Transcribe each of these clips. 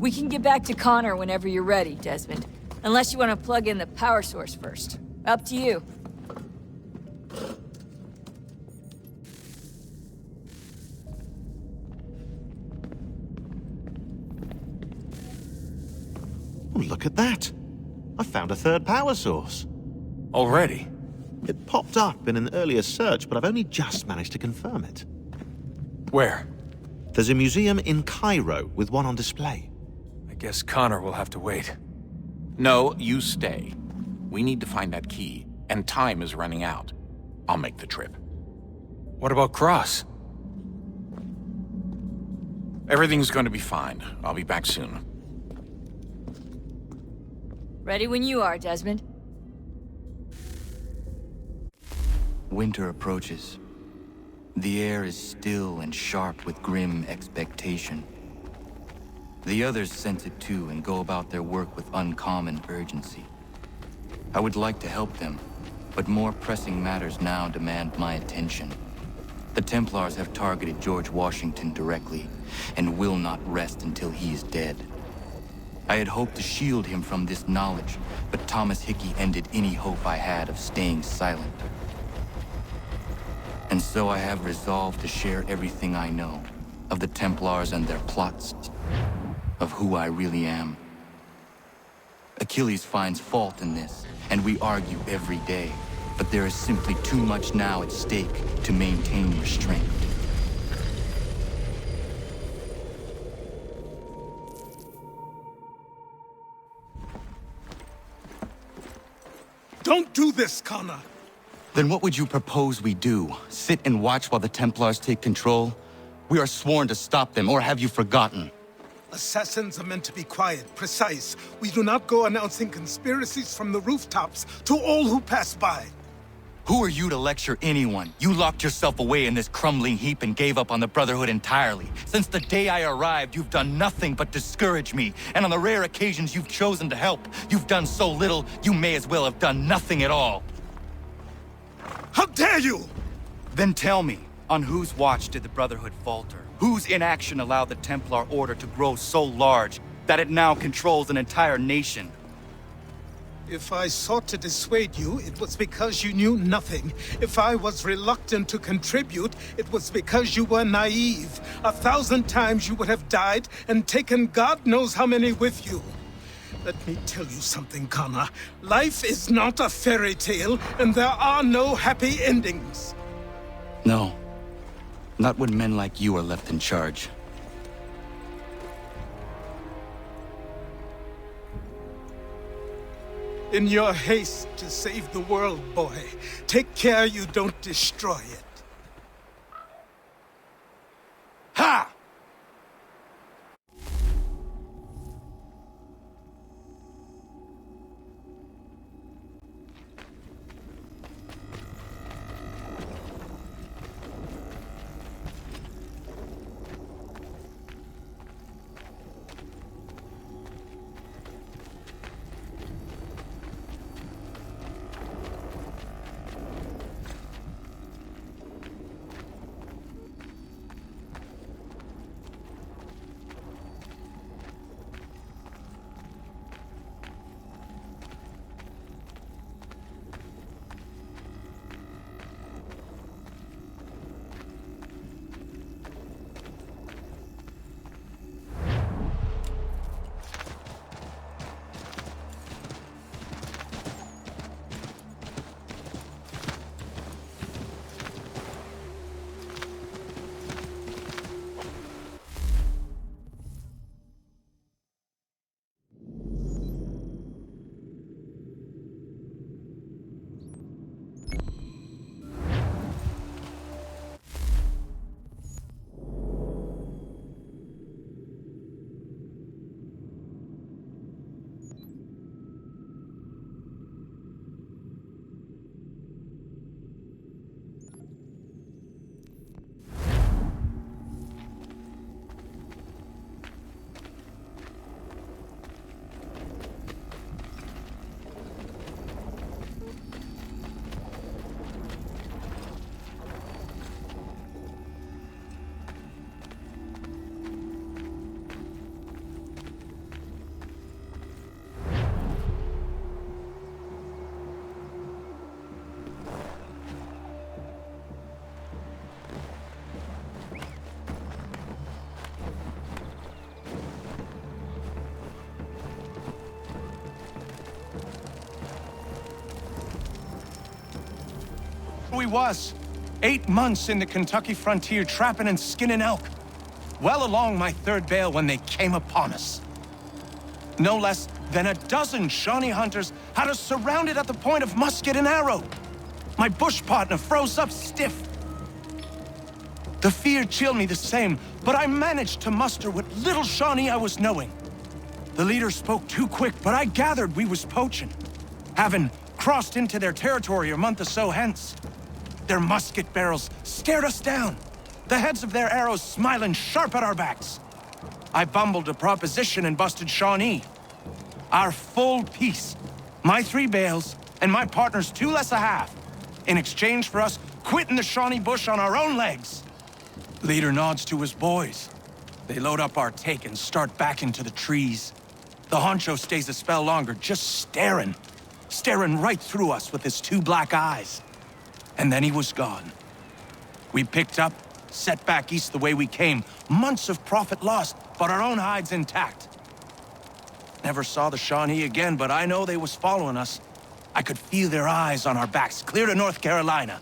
We can get back to Connor whenever you're ready, Desmond. Unless you want to plug in the power source first. Up to you. Oh, look at that. I found a third power source. Already? It popped up in an earlier search, but I've only just managed to confirm it. Where? There's a museum in Cairo with one on display. I guess Connor will have to wait. No, you stay. We need to find that key, and time is running out. I'll make the trip. What about Cross? Everything's going to be fine. I'll be back soon. Ready when you are, Desmond. Winter approaches. The air is still and sharp with grim expectation. The others sense it too and go about their work with uncommon urgency. I would like to help them, but more pressing matters now demand my attention. The Templars have targeted George Washington directly, and will not rest until he is dead. I had hoped to shield him from this knowledge, but Thomas Hickey ended any hope I had of staying silent. And so I have resolved to share everything I know of the Templars and their plots, of who I really am. Achilles finds fault in this, and we argue every day, but there is simply too much now at stake to maintain restraint. Don't do this, Connor! Then what would you propose we do? Sit and watch while the Templars take control? We are sworn to stop them, or have you forgotten? Assassins are meant to be quiet, precise. We do not go announcing conspiracies from the rooftops to all who pass by. Who are you to lecture anyone? You locked yourself away in this crumbling heap and gave up on the Brotherhood entirely. Since the day I arrived, you've done nothing but discourage me. And on the rare occasions you've chosen to help, you've done so little, you may as well have done nothing at all. How dare you! Then tell me, on whose watch did the Brotherhood falter? Whose inaction allowed the Templar Order to grow so large that it now controls an entire nation? If I sought to dissuade you, it was because you knew nothing. If I was reluctant to contribute, it was because you were naive. 1,000 times you would have died and taken God knows how many with you. Let me tell you something, Connor. Life is not a fairy tale, and there are no happy endings. No. Not when men like you are left in charge. In your haste to save the world, boy, take care you don't destroy it. Ha! we was. 8 months in the Kentucky frontier trapping and skinning elk. Well along my 3rd bale when they came upon us. No less than a dozen Shawnee hunters had us surrounded at the point of musket and arrow. My bush partner froze up stiff. The fear chilled me the same, but I managed to muster what little Shawnee I was knowing. The leader spoke too quick, but I gathered we was poaching, having crossed into their territory a month or so hence. Their musket barrels stared us down, the heads of their arrows smiling sharp at our backs. I bumbled a proposition and busted Shawnee. Our full piece, my 3 bales, and my partner's 2 less a half, in exchange for us quitting the Shawnee bush on our own legs. Leader nods to his boys. They load up our take and start back into the trees. The honcho stays a spell longer, just staring right through us with his 2 black eyes. And then he was gone. We picked up, set back east the way we came. Months of profit lost, but our own hides intact. Never saw the Shawnee again, but I know they was following us. I could feel their eyes on our backs, clear to North Carolina.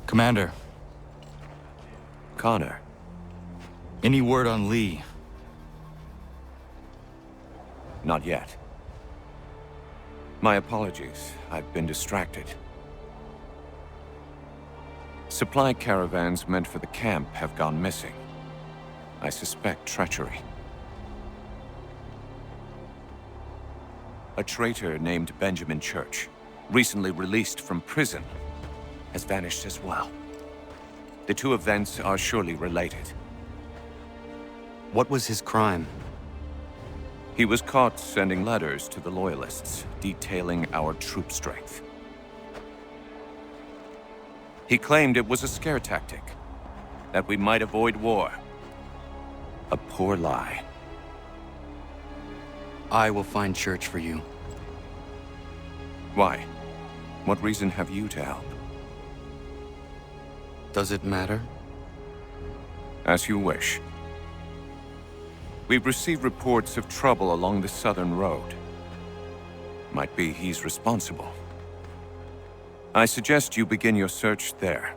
Commander, Connor. any word on Lee? Not yet. My apologies. I've been distracted. Supply caravans meant for the camp have gone missing. I suspect treachery. A traitor named Benjamin Church, recently released from prison, has vanished as well. The 2 events are surely related. What was his crime? He was caught sending letters to the Loyalists, detailing our troop strength. He claimed it was a scare tactic, that we might avoid war. A poor lie. I will find Church for you. Why? What reason have you to help? Does it matter? As you wish. We've received reports of trouble along the southern road. Might be he's responsible. I suggest you begin your search there.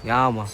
Ja, man.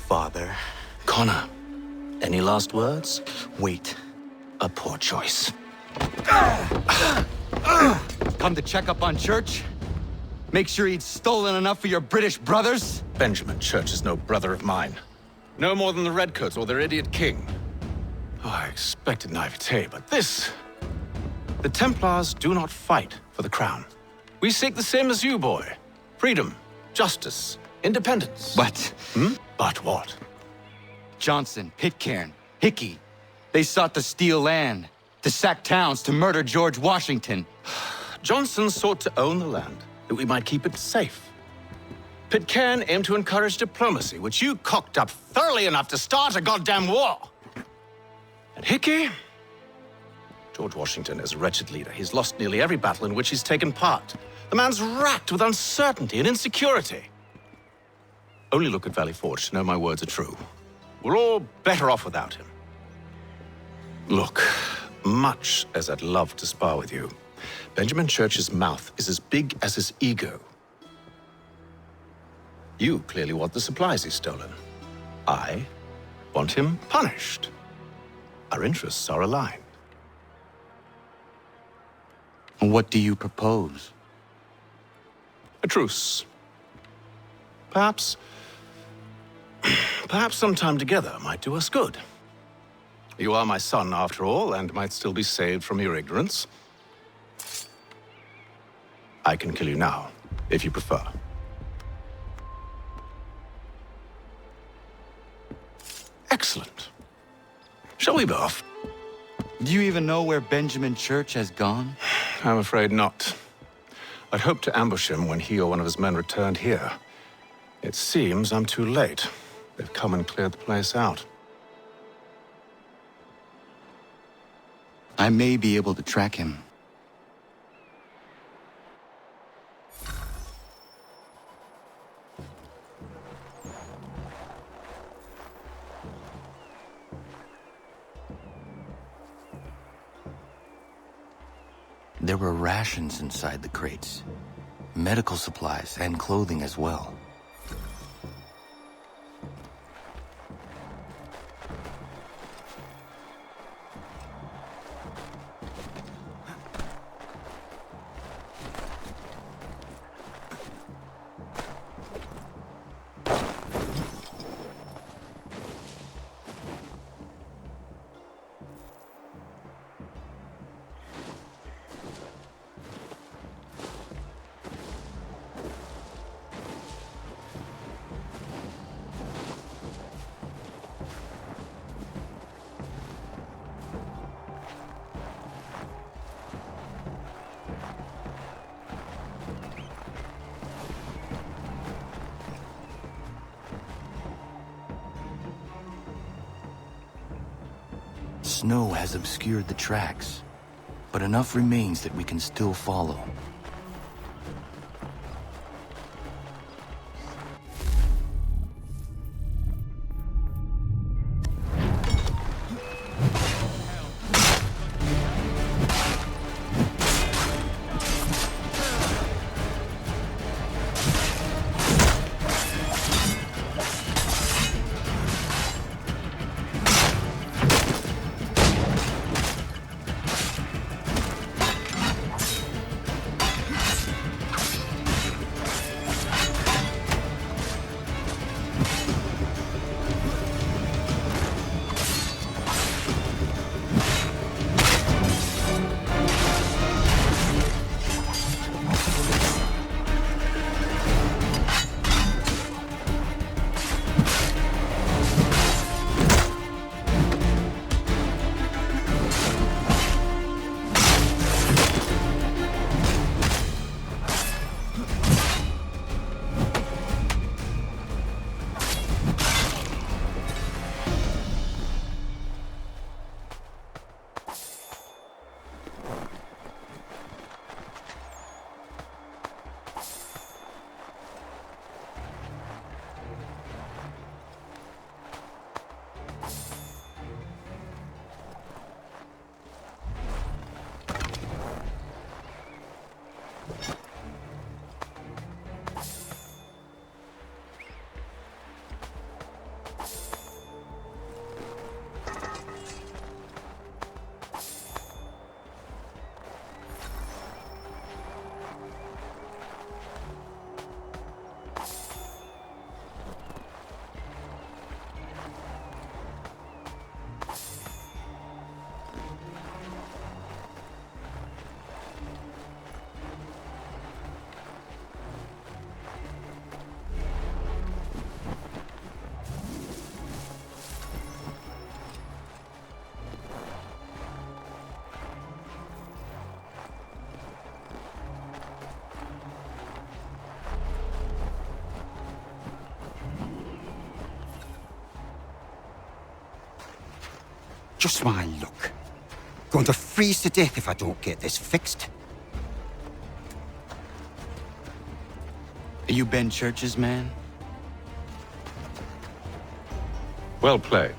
Father. Connor, any last words? Wait. A poor choice. Come to check up on Church? Make sure he'd stolen enough for your British brothers? Benjamin Church is no brother of mine. No more than the Redcoats or their idiot king. Oh, I expected naivete, but this... The Templars do not fight for the crown. We seek the same as you, boy. Freedom, justice, Independence. But But what? Johnson, Pitcairn, Hickey, they sought to steal land, to sack towns, to murder George Washington. Johnson sought to own the land, that we might keep it safe. Pitcairn aimed to encourage diplomacy, which you cocked up thoroughly enough to start a goddamn war. And Hickey? George Washington is a wretched leader. He's lost nearly every battle in which he's taken part. The man's racked with uncertainty and insecurity. Only look at Valley Forge to know my words are true. We're all better off without him. Look, much as I'd love to spar with you, Benjamin Church's mouth is as big as his ego. You clearly want the supplies he's stolen. I want him punished. Our interests are aligned. What do you propose? A truce. Perhaps some time together might do us good. You are my son, after all, and might still be saved from your ignorance. I can kill you now, if you prefer. Excellent. Shall we be off? Do you even know where Benjamin Church has gone? I'm afraid not. I'd hoped to ambush him when he or one of his men returned here. It seems I'm too late. They've come and cleared the place out. I may be able to track him. There were rations inside the crates, medical supplies and clothing as well. Snow has obscured the tracks, but enough remains that we can still follow. Just my luck. Going to freeze to death if I don't get this fixed. Are you Ben Church's man? Well played.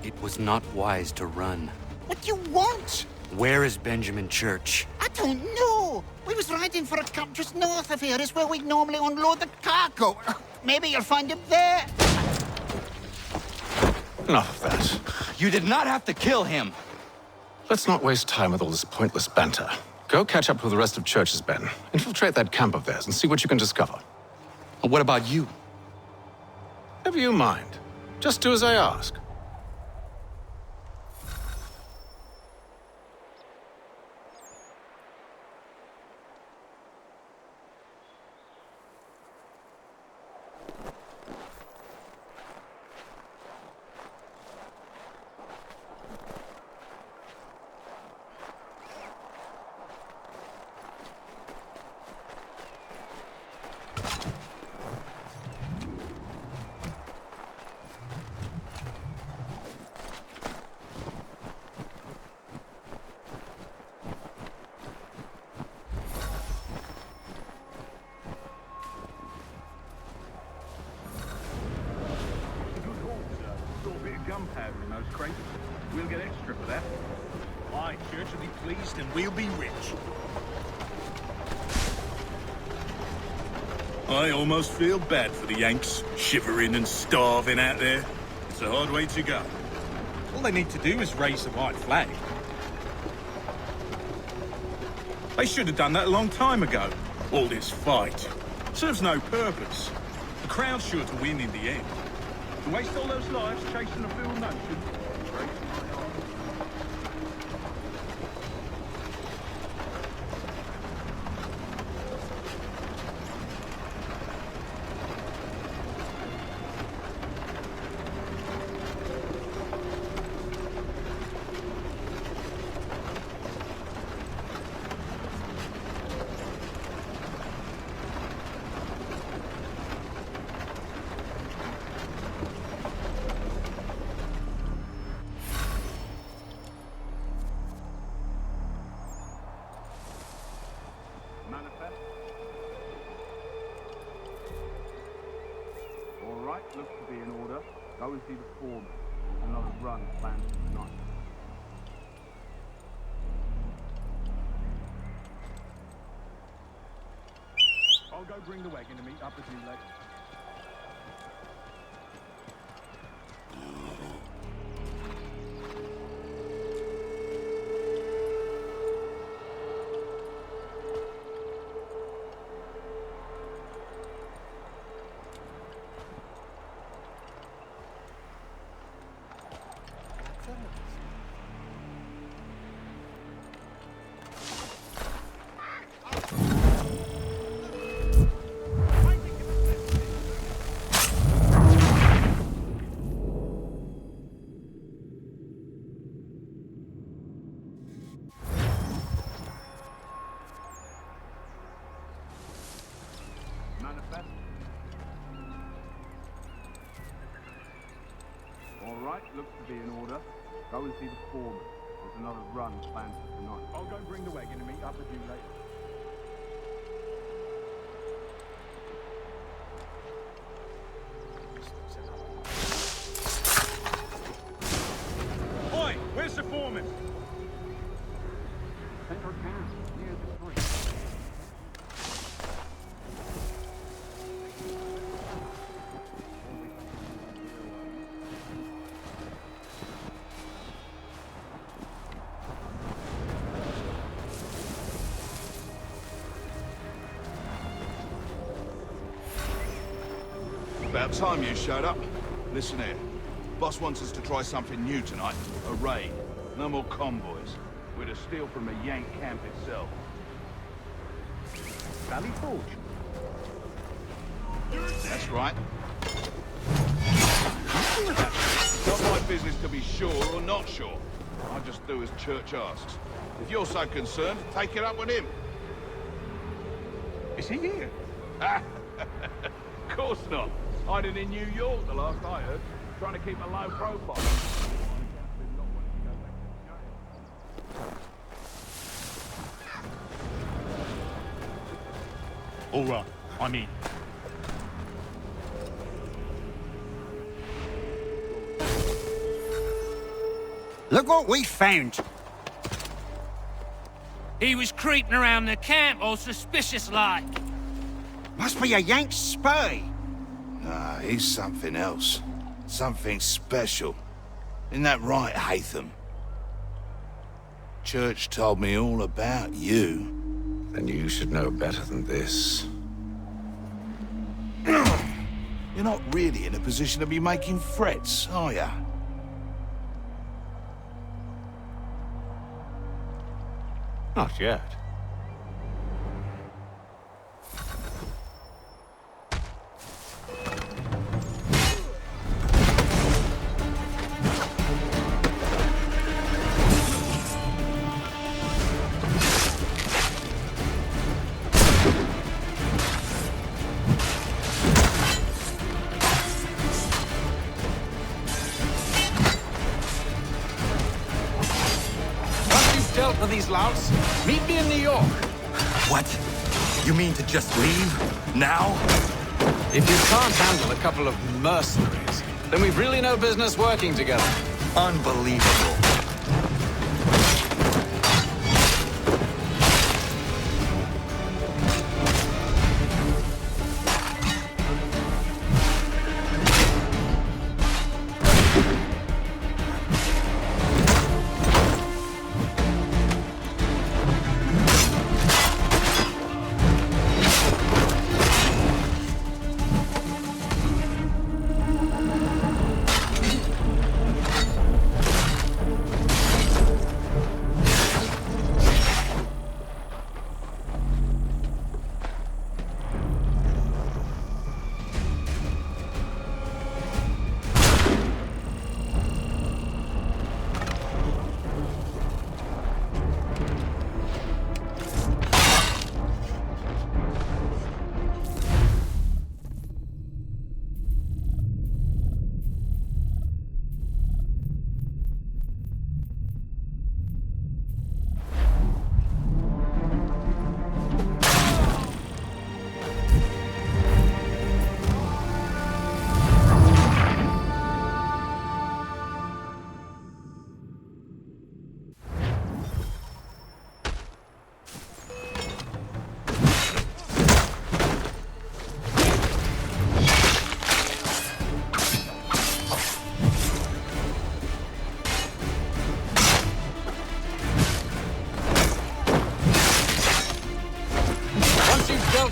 It was not wise to run. What do you want? Where is Benjamin Church? I don't know. We was riding for a camp just north of here. Is where we normally unload the cargo. Maybe you'll find him there. Enough of that. You did not have to kill him. Let's not waste time with all this pointless banter. Go catch up with the rest of Church's men. Infiltrate that camp of theirs and see what you can discover. And what about you? Never you mind. Just do as I ask. Gunpowder in those crates. We'll get extra for that. Aye, Church will be pleased and we'll be rich. I almost feel bad for the Yanks, shivering and starving out there. It's a hard way to go. All they need to do is raise the white flag. They should have done that a long time ago. All this fight serves no purpose. The crowd's sure to win in the end. To waste all those lives chasing a fool notion. Manifest. All right, looks to be in order. Go and see the foreman. Another run planned for tonight. I'll go bring the wagon to meet up with you later. Manifest. All right, looks to be in order. Go and see the foreman. There's another run planned for tonight. I'll go bring the wagon and meet up with you later. Oi, where's the foreman? Central camp, near the street. About time you showed up. Listen here. Boss wants us to try something new tonight. A raid. No more convoys. We're to steal from the Yank camp itself. Valley Forge. That's right. Not my business to be sure or not sure. I just do as church asks. If you're so concerned, take it up with him. Is he here? Of course not. Hiding in New York, the last I heard. Trying to keep a low profile. All right, I'm in. Look what we found. He was creeping around the camp all suspicious-like. Must be a Yank spy. Nah, he's something else. Something special. Isn't that right, Hatham? Church told me all about you. Then you should know better than this. You're not really in a position to be making threats, are ya? Not yet. Dealt with these louts. Meet me in New York. What? You mean to just leave? Now? If you can't handle a couple of mercenaries, then we've really no business working together. Unbelievable.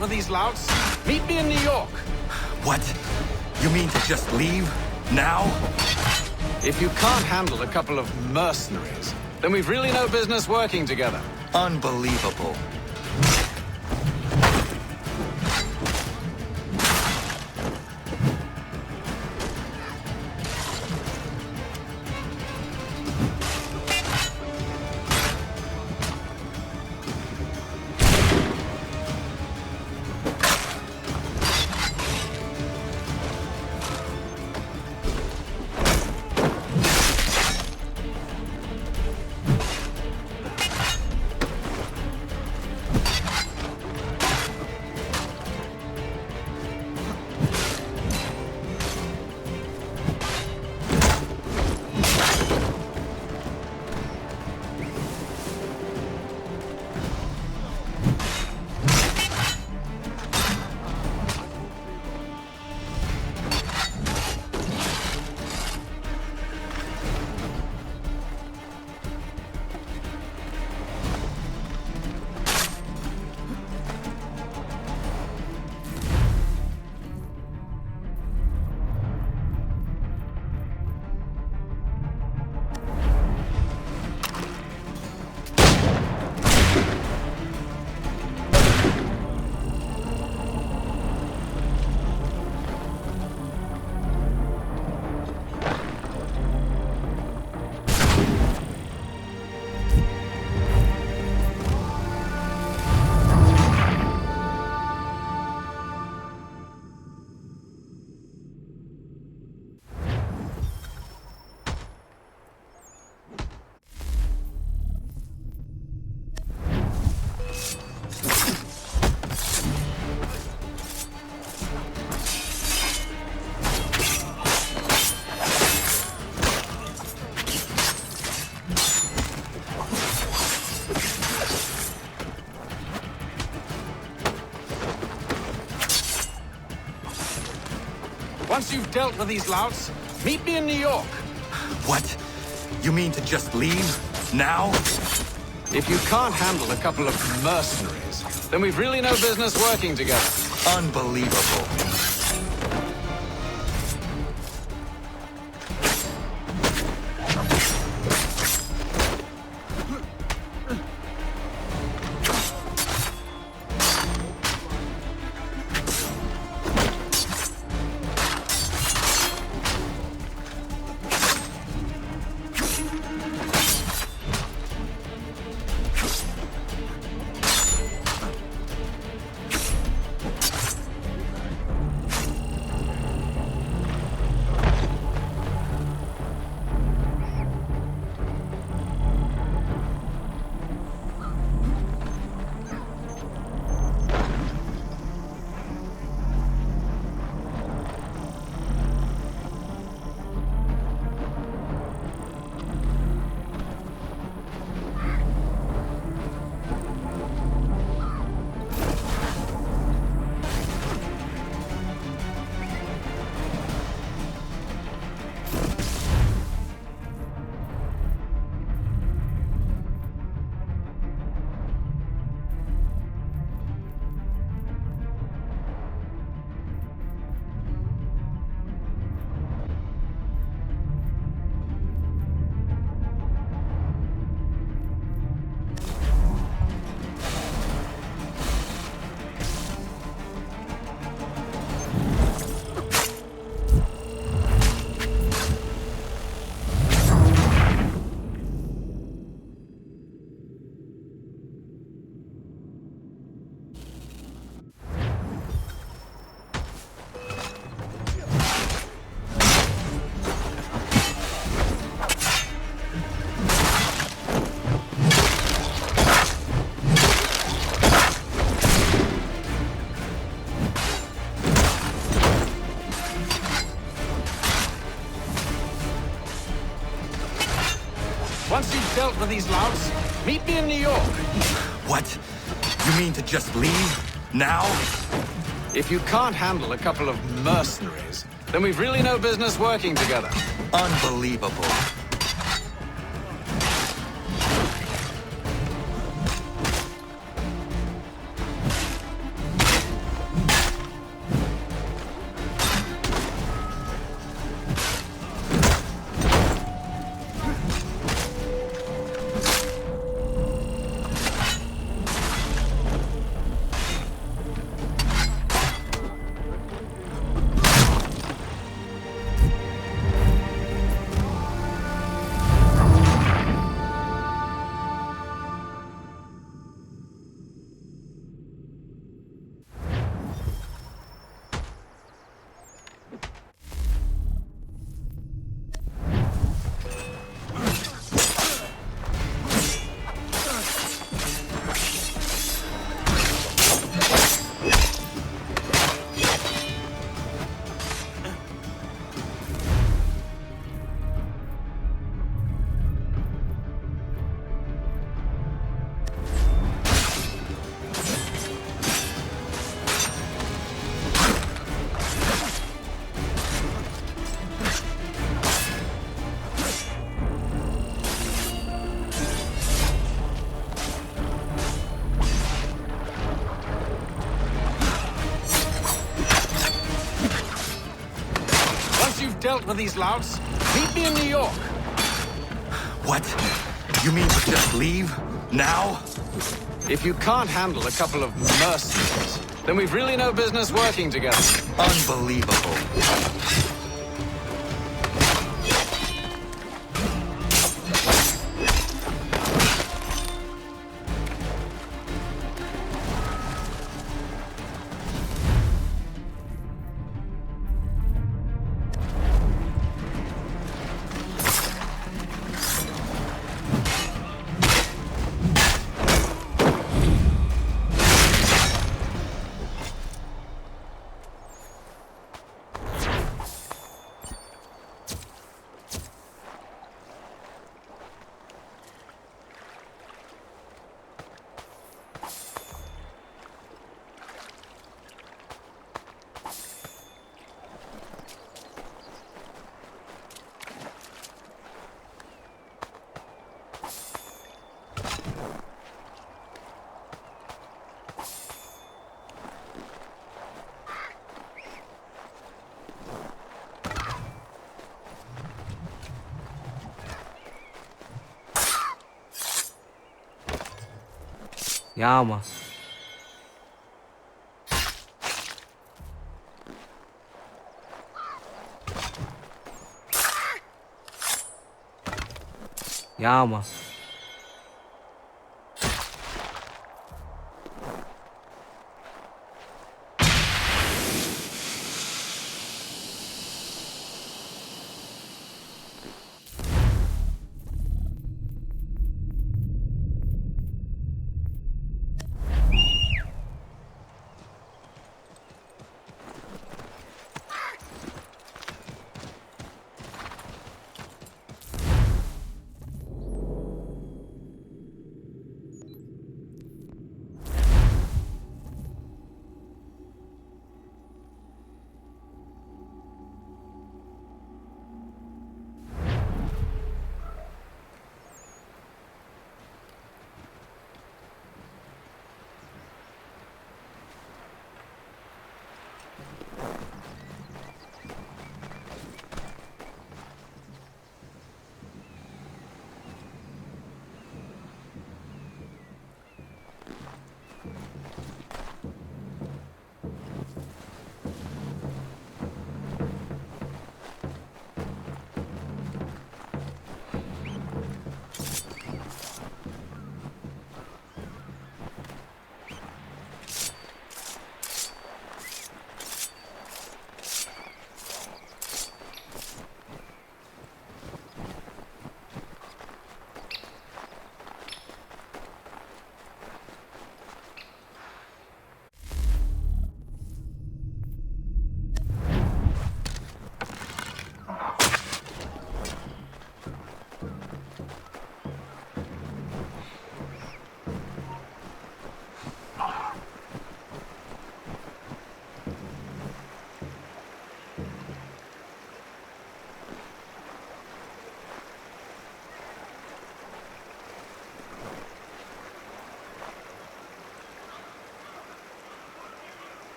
With these louts, meet me in New York. What? You mean to just leave? Now? If you can't handle a couple of mercenaries, then we've really no business working together. Unbelievable. Once you've dealt with these louts, meet me in New York. What? You mean to just leave? Now? If you can't handle a couple of mercenaries, then we've really no business working together. Unbelievable. Once you've dealt with these louts, meet me in New York. What? You mean to just leave? Now? If you can't handle a couple of mercenaries, then we've really no business working together. Unbelievable. Dealt with these louts, meet me in New York. What? You mean to just leave? Now? If you can't handle a couple of mercenaries, then we've really no business working together. Unbelievable. Ja, Mann. Ja, Mann.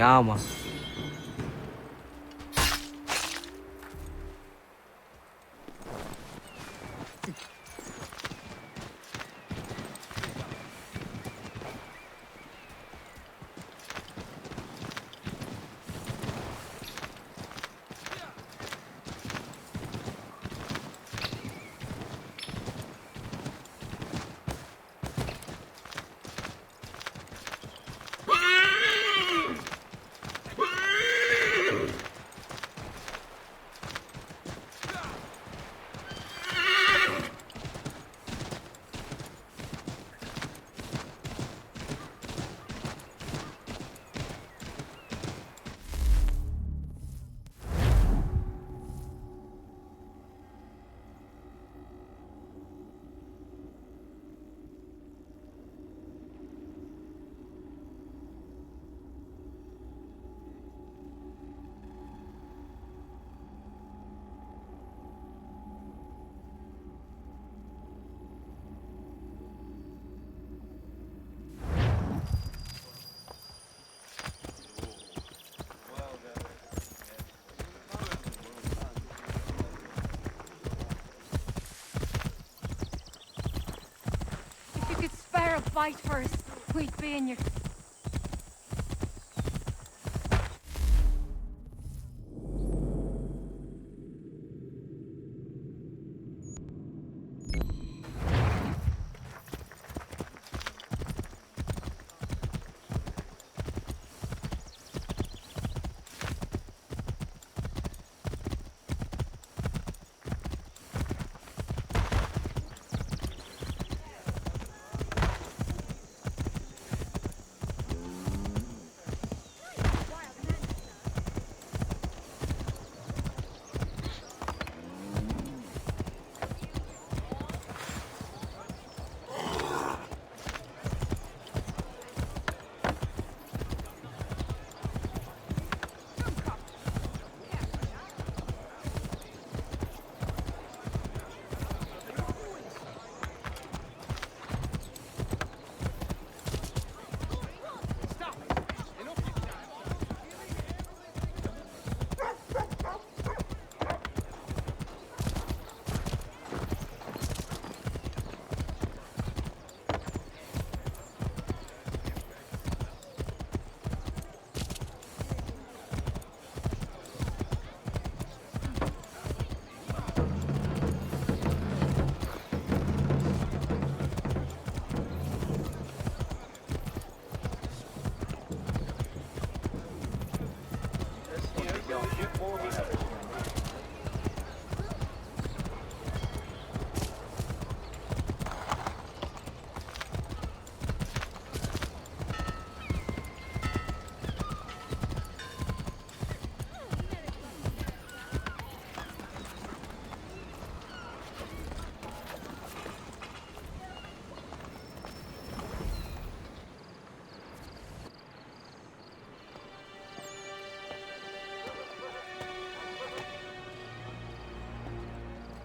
Ja, Mann. fight for us. We'd be in your...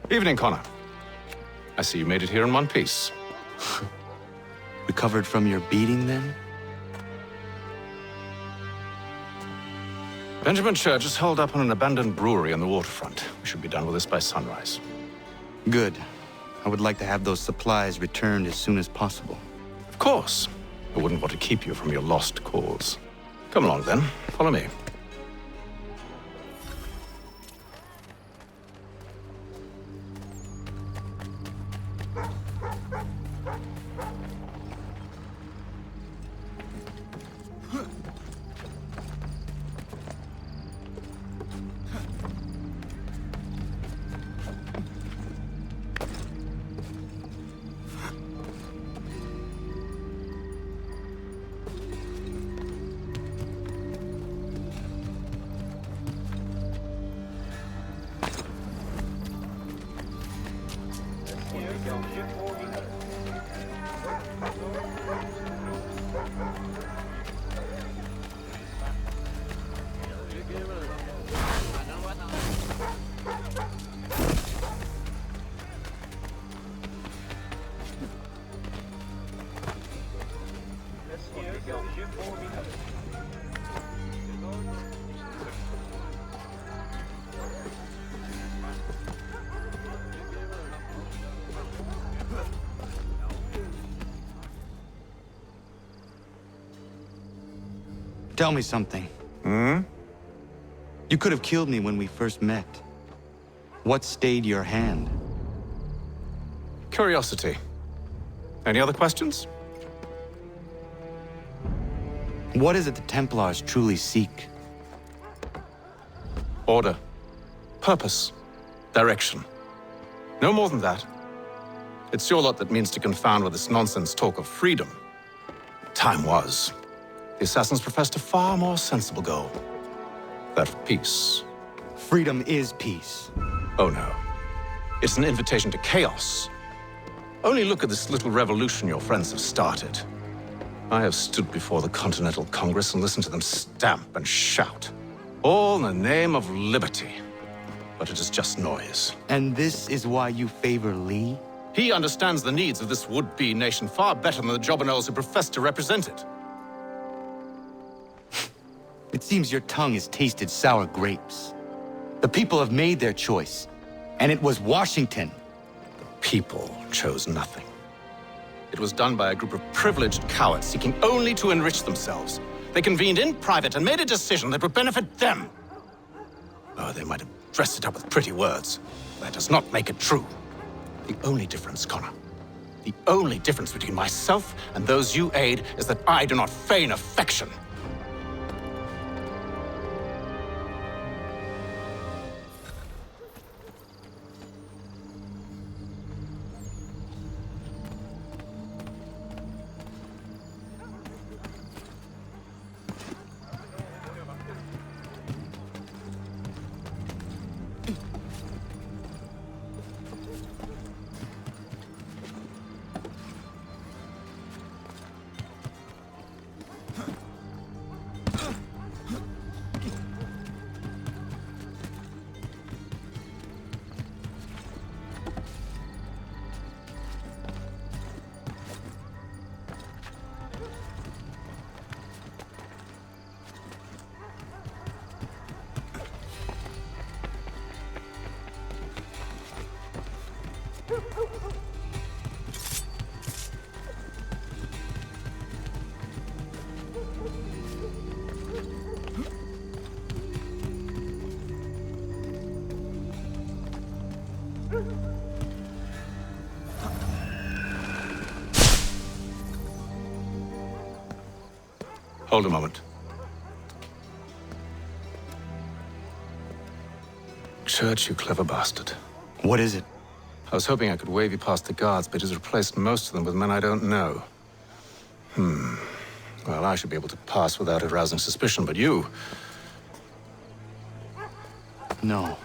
Evening, Connor. I see you made it here in one piece. Recovered from your beating, then? Benjamin Church is holed up on an abandoned brewery on the waterfront. We should be done with this by sunrise. Good. I would like to have those supplies returned as soon as possible. Of course. I wouldn't want to keep you from your lost cause. Come along, then. Follow me. Tell me something. You could have killed me when we first met. What stayed your hand? Curiosity. Any other questions? What is it the Templars truly seek? Order. Purpose. Direction. No more than that. It's your lot that means to confound with this nonsense talk of freedom. Time was. The assassins professed a far more sensible goal. That of peace. Freedom is peace. Oh no. It's an invitation to chaos. Only look at this little revolution your friends have started. I have stood before the Continental Congress and listened to them stamp and shout. All in the name of liberty. But it is just noise. And this is why you favor Lee? He understands the needs of this would-be nation far better than the jobberknolls who profess to represent it. It seems your tongue has tasted sour grapes. The people have made their choice, and it was Washington. The people chose nothing. It was done by a group of privileged cowards seeking only to enrich themselves. They convened in private and made a decision that would benefit them. Oh, they might have dressed it up with pretty words. That does not make it true. The only difference, Connor, the only difference between myself and those you aid is that I do not feign affection. Hold a moment. Church, you clever bastard. What is it? I was hoping I could wave you past the guards, but he's replaced most of them with men I don't know. Well, I should be able to pass without arousing suspicion, but you... No.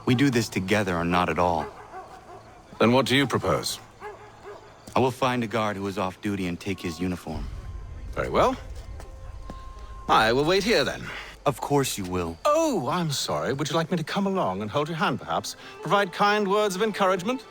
We do this together or not at all. Then what do you propose? I will find a guard who is off duty and take his uniform. Very well. I will wait here, then. Of course you will. Oh, I'm sorry. Would you like me to come along and hold your hand, perhaps? Provide kind words of encouragement?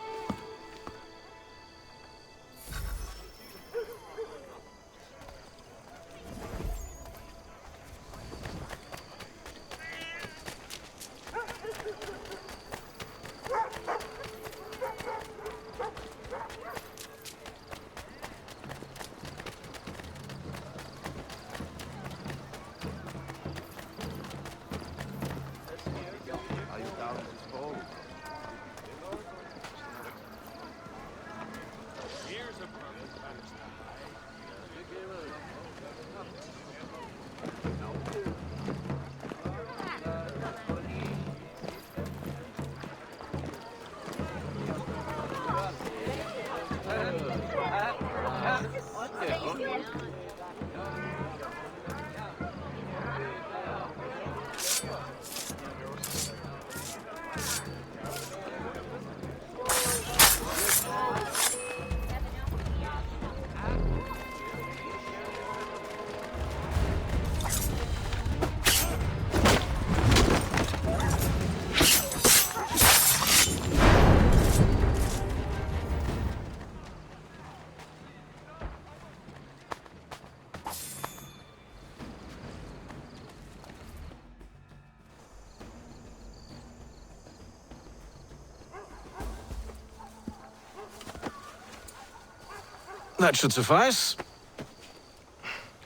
That should suffice.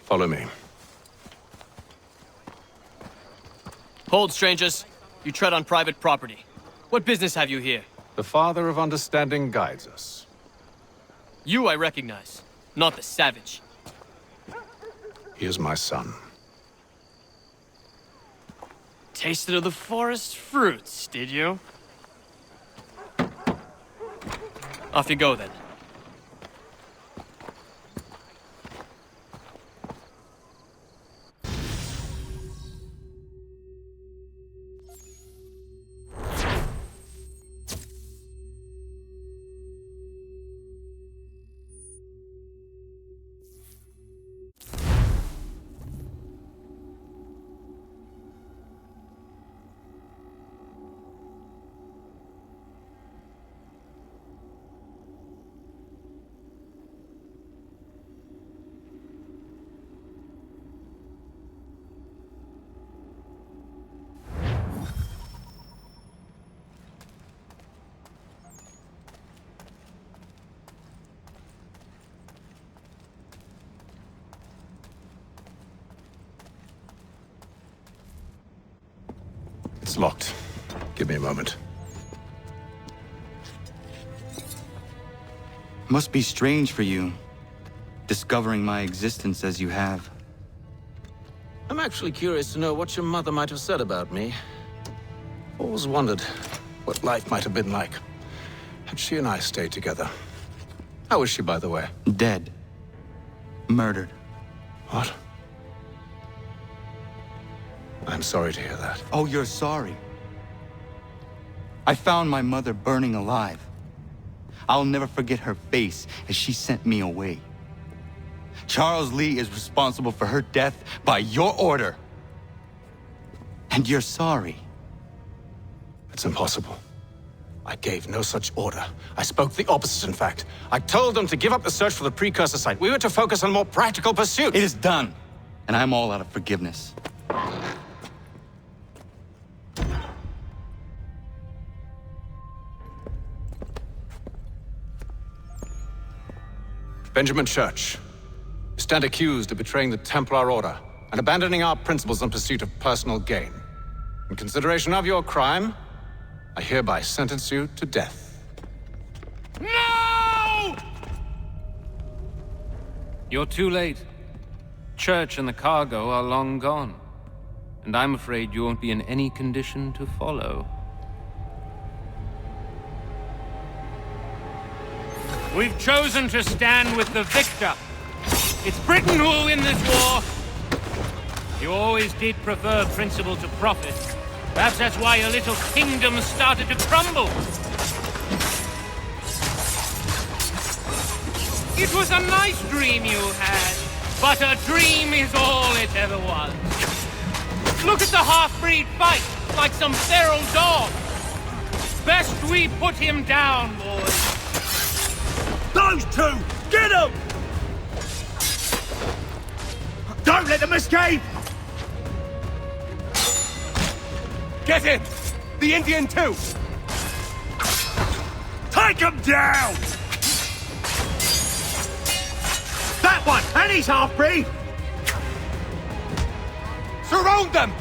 Follow me. Hold, strangers. You tread on private property. What business have you here? The Father of Understanding guides us. You I recognize, not the savage. He is my son. Tasted of the forest fruits, did you? Off you go, then. It's locked. Give me a moment. Must be strange for you, discovering my existence as you have. I'm actually curious to know what your mother might have said about me. Always wondered what life might have been like had she and I stayed together. How is she, by the way? Dead. Murdered. What? I'm sorry to hear that. Oh, you're sorry? I found my mother burning alive. I'll never forget her face as she sent me away. Charles Lee is responsible for her death by your order. And you're sorry. It's impossible. I gave no such order. I spoke the opposite, in fact. I told them to give up the search for the precursor site. We were to focus on more practical pursuits. It is done, and I'm all out of forgiveness. Benjamin Church, you stand accused of betraying the Templar Order and abandoning our principles in pursuit of personal gain. In consideration of your crime, I hereby sentence you to death. No! You're too late. Church and the cargo are long gone. And I'm afraid you won't be in any condition to follow. We've chosen to stand with the victor. It's Britain who will win this war. You always did prefer principle to profit. Perhaps that's why your little kingdom started to crumble. It was a nice dream you had, but a dream is all it ever was. Look at the half-breed fight, like some feral dog. Best we put him down, boys. Those two! Get them! Don't let them escape! Get him! The Indian too! Take him down! That one! And he's half-breed! Surround them!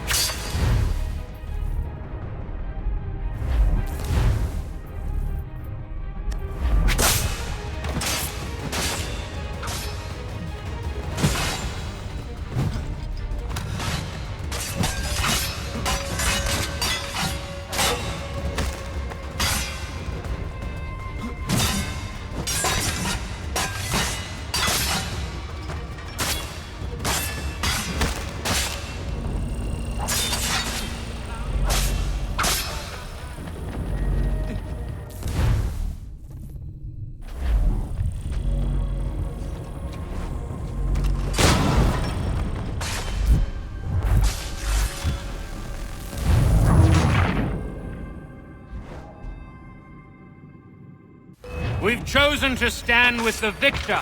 We've chosen to stand with the victor.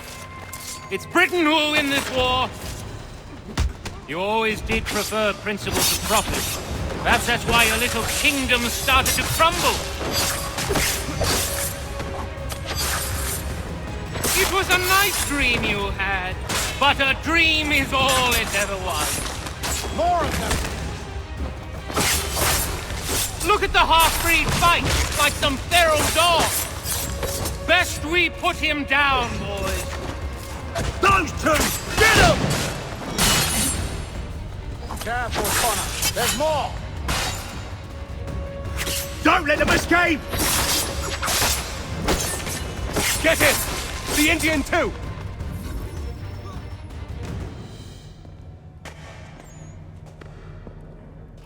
It's Britain who will win this war. You always did prefer principle to profit. Perhaps that's why your little kingdom started to crumble. It was a nice dream you had, but a dream is all it ever was. More of them! Look at the half-breed fight, like some feral dog. Best we put him down, boys. Those two! Get them! Careful, Connor. There's more! Don't let them escape! Get him! The Indian too!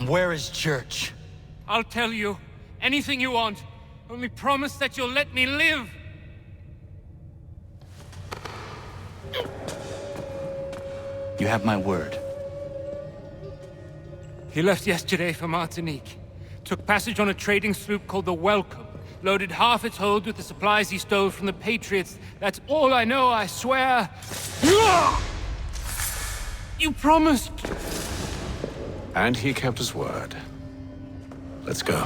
Where is Church? I'll tell you. Anything you want. Only promise that you'll let me live. You have my word. He left yesterday for Martinique. Took passage on a trading sloop called the Welcome. Loaded half its hold with the supplies he stole from the Patriots. That's all I know, I swear. You promised. And he kept his word. Let's go.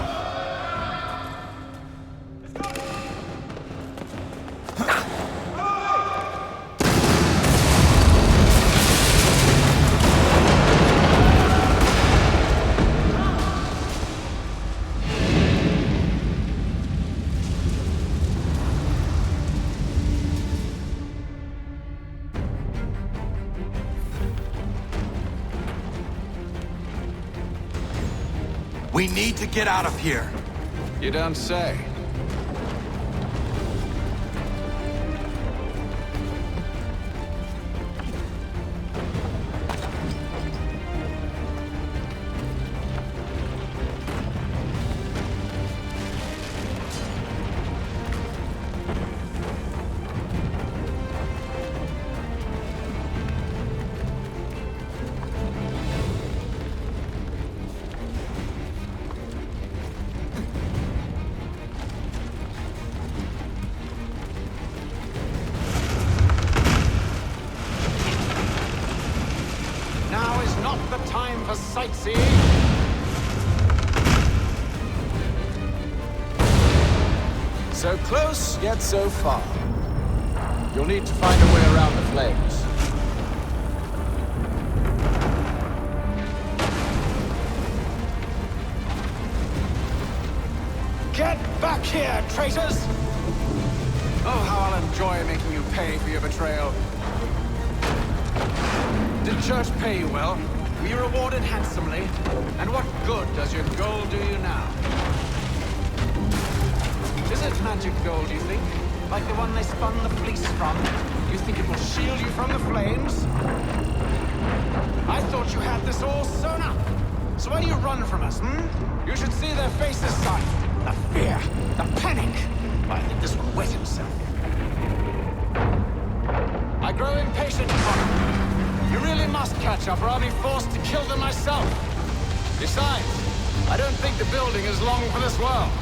We need to get out of here. You don't say. Now is not the time for sightseeing. So close, yet so far. You'll need to find a way around the flames. Get back here, traitors! Oh, how I'll enjoy making you pay for your betrayal. Did church pay you well? Were you rewarded handsomely? And what good does your gold do you now? Is it magic gold, you think? Like the one they spun the fleece from? You think it will shield you from the flames? I thought you had this all sewn up. So why do you run from us, You should see their faces, son. The fear, the panic. I think this will wet himself. I grow impatient, Connor. You really must catch up, or I'll be forced to kill them myself. Besides, I don't think the building is long for this world.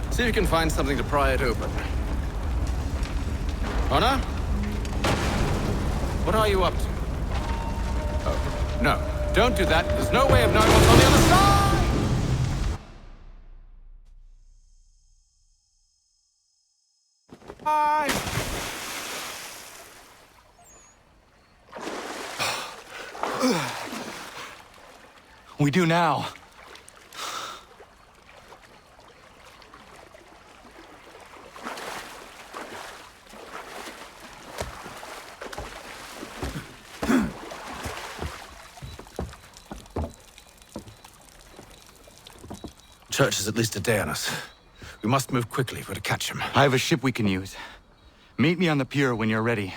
See if you can find something to pry it open. Honor? What are you up to? Oh, no. Don't do that. There's no way of knowing what's on the other side! Bye! We do now. Church is at least a day on us. We must move quickly if we're to catch him. I have a ship we can use. Meet me on the pier when you're ready.